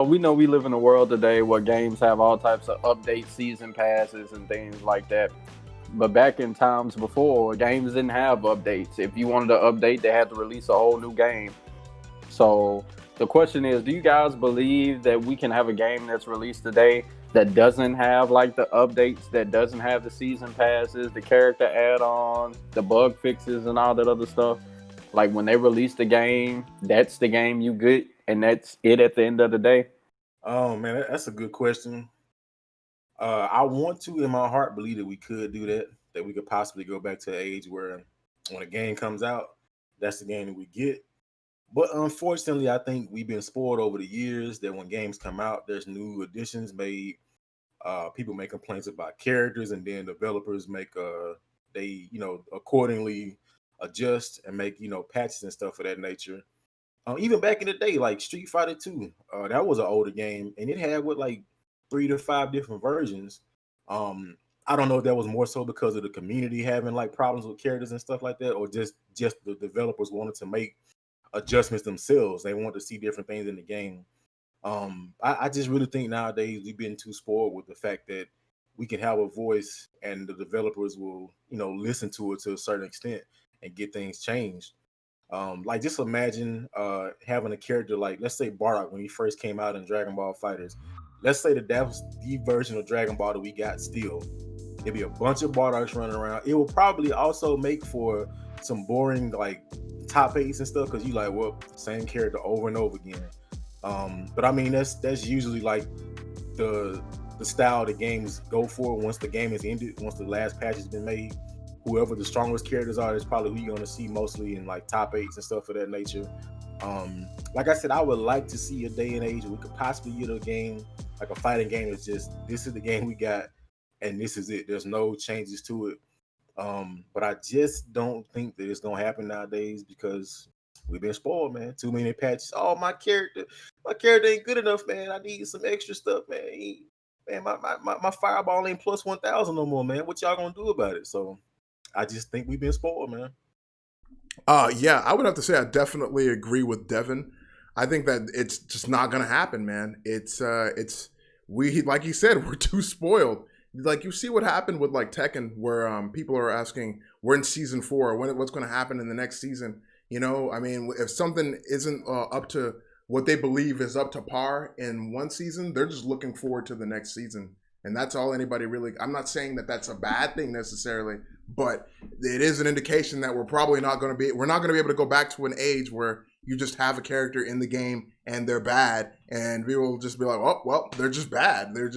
We know we live in a world today where games have all types of update season passes and things like that. But back in times before, games didn't have updates. If you wanted to update, they had to release a whole new game. So the question is, do you guys believe that we can have a game that's released today that doesn't have like the updates, that doesn't have the season passes, the character add-ons, the bug fixes, and all that other stuff? Like when they release the game, that's the game you get, and that's it at the end of the day. Oh man, that's a good question. I want to, in my heart, believe that we could do that. That we could possibly go back to an age where, when a game comes out, that's the game that we get. But unfortunately, I think we've been spoiled over the years that when games come out, there's new additions made. People make complaints about characters, and then developers make they accordingly adjust and make patches and stuff of that nature. Even back in the day, like Street Fighter 2, that was an older game, and it had what like 3 to 5 different versions. Um, I don't know if that was more so because of the community having like problems with characters and stuff like that, or just the developers wanted to make adjustments themselves. They wanted to see different things in the game. I just really think nowadays we've been too spoiled with the fact that we can have a voice and the developers will, listen to it to a certain extent and get things changed. Like just imagine having a character like, let's say Bardock when he first came out in Dragon Ball Fighters. Let's say that was the version of Dragon Ball that we got still. There'd be a bunch of Bardocks running around. It will probably also make for some boring like top eights and stuff because you like, well, same character over and over again. But I mean that's usually like the style the games go for once the game is ended, once the last patch has been made. Whoever the strongest characters are is probably who you're gonna see mostly in like top eights and stuff of that nature. Like I said, I would like to see a day and age where we could possibly get a game like a fighting game that's just this is the game we got and this is it. There's no changes to it. But I just don't think that it's gonna happen nowadays because we've been spoiled, man. Too many patches. Oh, my character ain't good enough, man. I need some extra stuff, man. Man, my fireball ain't plus 1,000 no more, man. What y'all gonna do about it? So I just think we've been spoiled, man. Yeah, I would have to say I definitely agree with Devin. I think that it's just not gonna happen, man. It's we like you said, we're too spoiled. Like you see what happened with like Tekken, where people are asking, we're in season 4, what's gonna happen in the next season? I mean, if something isn't up to what they believe is up to par in one season, they're just looking forward to the next season, and that's all anybody really. I'm not saying that that's a bad thing necessarily, but it is an indication that we're not going to be able to go back to an age where you just have a character in the game and they're bad and we will just be like, oh well, they're just bad, they're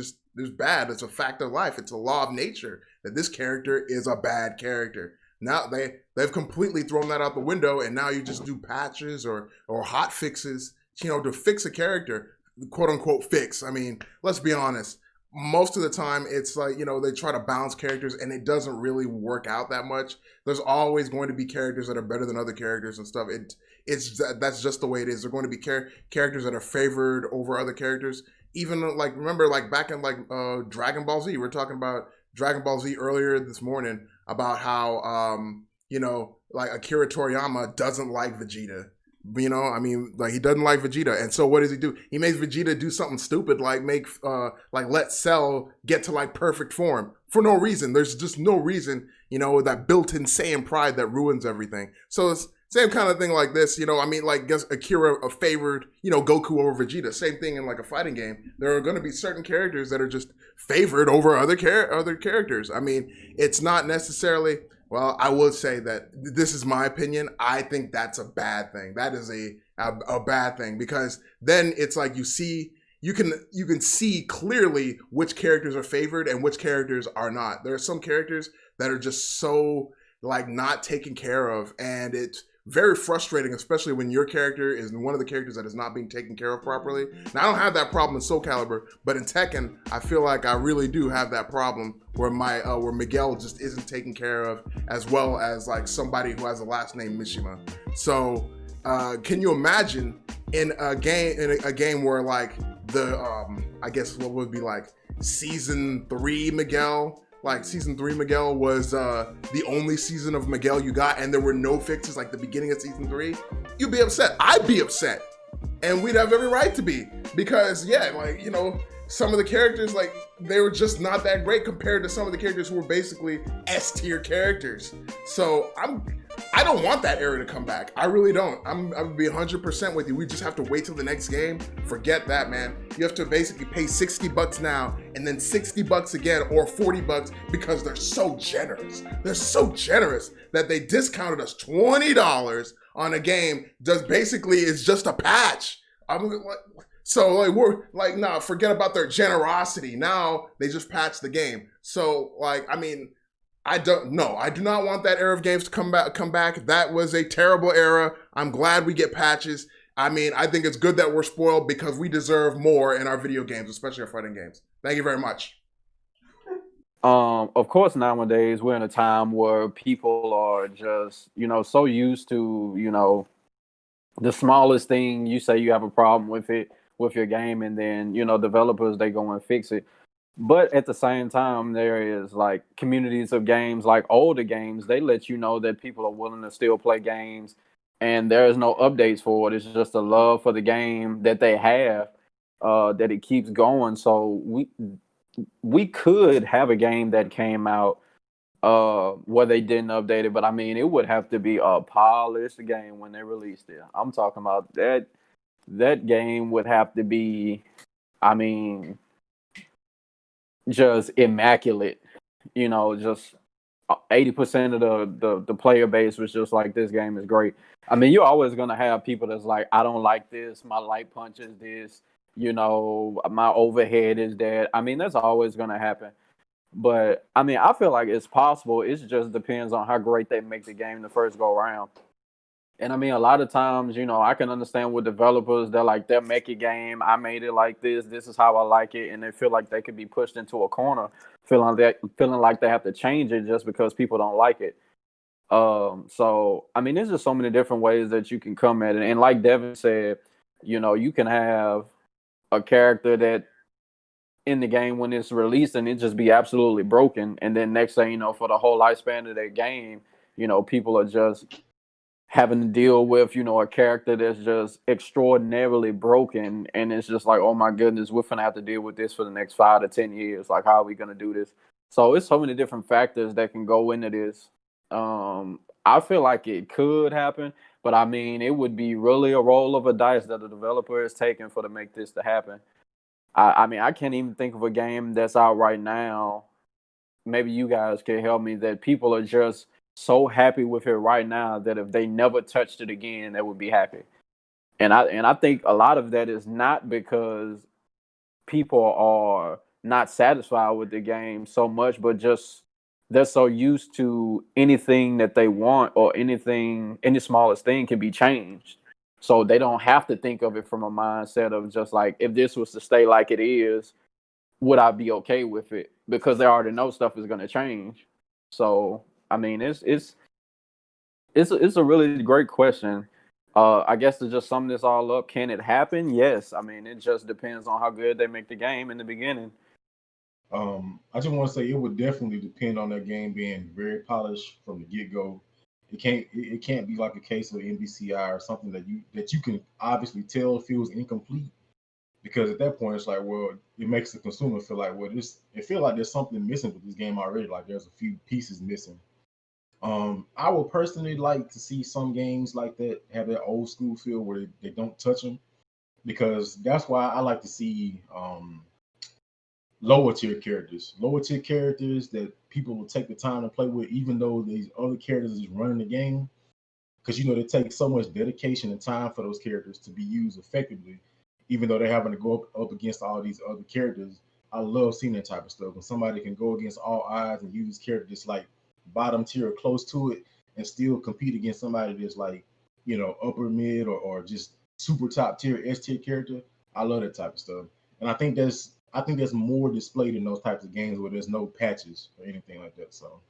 bad. It's a fact of life, it's a law of nature that this character is a bad character. Now they've completely thrown that out the window, and now you just do patches or hot fixes, to fix a character, quote unquote fix. I mean, let's be honest, most of the time it's like, they try to balance characters and it doesn't really work out that much. There's always going to be characters that are better than other characters and stuff. That's just the way it is. They're going to be characters that are favored over other characters. Even like, remember like back in like Dragon Ball Z, we were talking about Dragon Ball Z earlier this morning about how like Akira Toriyama doesn't like Vegeta. I mean, like he doesn't like Vegeta, and so what does he do? He makes Vegeta do something stupid, like let Cell get to like perfect form for no reason. There's just no reason, that built-in Saiyan pride that ruins everything. So it's same kind of thing like this, I mean, like guess Akira favored, Goku over Vegeta. Same thing in like a fighting game. There are going to be certain characters that are just favored over other characters. I mean, it's not necessarily. Well, I would say that this is my opinion. I think that's a bad thing. That is a bad thing, because then it's like you can see clearly which characters are favored and which characters are not. There are some characters that are just so like not taken care of, and it's very frustrating, especially when your character is one of the characters that is not being taken care of properly. Now, I don't have that problem in Soul Calibur, but in Tekken, I feel like I really do have that problem where where Miguel just isn't taken care of, as well as like somebody who has a last name Mishima. So, can you imagine in a game where like I guess what would be like season 3 Miguel? Like season 3 Miguel was the only season of Miguel you got, and there were no fixes like the beginning of season 3, you'd be upset. I'd be upset. and we'd have every right to be, because yeah, like, some of the characters, like, they were just not that great compared to some of the characters who were basically S tier characters. So I don't want that era to come back. I really don't. I'm gonna be 100% with you. We just have to wait till the next game. Forget that, man. You have to basically pay $60 now and then $60 again, or $40, because they're so generous. They're so generous that they discounted us $20 on a game. Just basically, it's just a patch. So like, we're like, nah, forget about their generosity. Now they just patched the game. So like, I mean, I do not want that era of games to come back. That was a terrible era. I'm glad we get patches. I mean, I think it's good that we're spoiled, because we deserve more in our video games, especially our fighting games. Thank you very much. Of course, nowadays we're in a time where people are just, so used to, the smallest thing, you say you have a problem with it, with your game, and then, developers, they go and fix it. But at the same time, there is like communities of games, like older games, they let you know that people are willing to still play games, and there is no updates for it. It's just a love for the game that they have, that it keeps going. So we could have a game that came out where they didn't update it, but I mean, it would have to be a polished game when they released it. I'm talking about that game would have to be, I mean, just immaculate. Just 80% of the player base was just like, this game is great. I mean, you're always gonna have people that's like, I don't like this, my light punch is this, my overhead is that. I mean, that's always gonna happen. But I mean, I feel like it's possible. It just depends on how great they make the game the first go around. And I mean, a lot of times, I can understand with developers, they're like, they'll make a game, I made it like this, this is how I like it, and they feel like they could be pushed into a corner, feeling like they have to change it just because people don't like it. So I mean, there's just so many different ways that you can come at it. And like Devin said, you can have a character that in the game when it's released and it just be absolutely broken, and then next thing you know, for the whole lifespan of their game, people are just having to deal with, a character that's just extraordinarily broken, and it's just like, oh my goodness, we're gonna have to deal with this for the next 5 to 10 years. Like, how are we gonna do this? So it's so many different factors that can go into this. I feel like it could happen, but I mean, it would be really a roll of a dice that the developer is taking for to make this to happen. I mean, I can't even think of a game that's out right now. Maybe you guys can help me, that people are just so happy with it right now that if they never touched it again, they would be happy. And I think a lot of that is not because people are not satisfied with the game so much, but just they're so used to anything that they want, or anything, any smallest thing can be changed. So they don't have to think of it from a mindset of just like, if this was to stay like it is, would I be okay with it? Because they already know stuff is going to change. So I mean, it's a really great question. I guess to just sum this all up, can it happen? Yes. I mean, it just depends on how good they make the game in the beginning. I just want to say it would definitely depend on that game being very polished from the get go. It can't be like a case of NBCI or something that you can obviously tell feels incomplete, because at that point it's like, well, it makes the consumer feel like, well, this it feel like there's something missing with this game already, like there's a few pieces missing. I would personally like to see some games like that have that old school feel where they don't touch them, because that's why I like to see lower tier characters that people will take the time to play with, even though these other characters is running the game, because they take so much dedication and time for those characters to be used effectively, even though they're having to go up against all these other characters. I love seeing that type of stuff when somebody can go against all odds and use characters like bottom tier or close to it, and still compete against somebody that's like, upper mid, or just super top tier S tier character. I love that type of stuff, and I think that's more displayed in those types of games where there's no patches or anything like that. So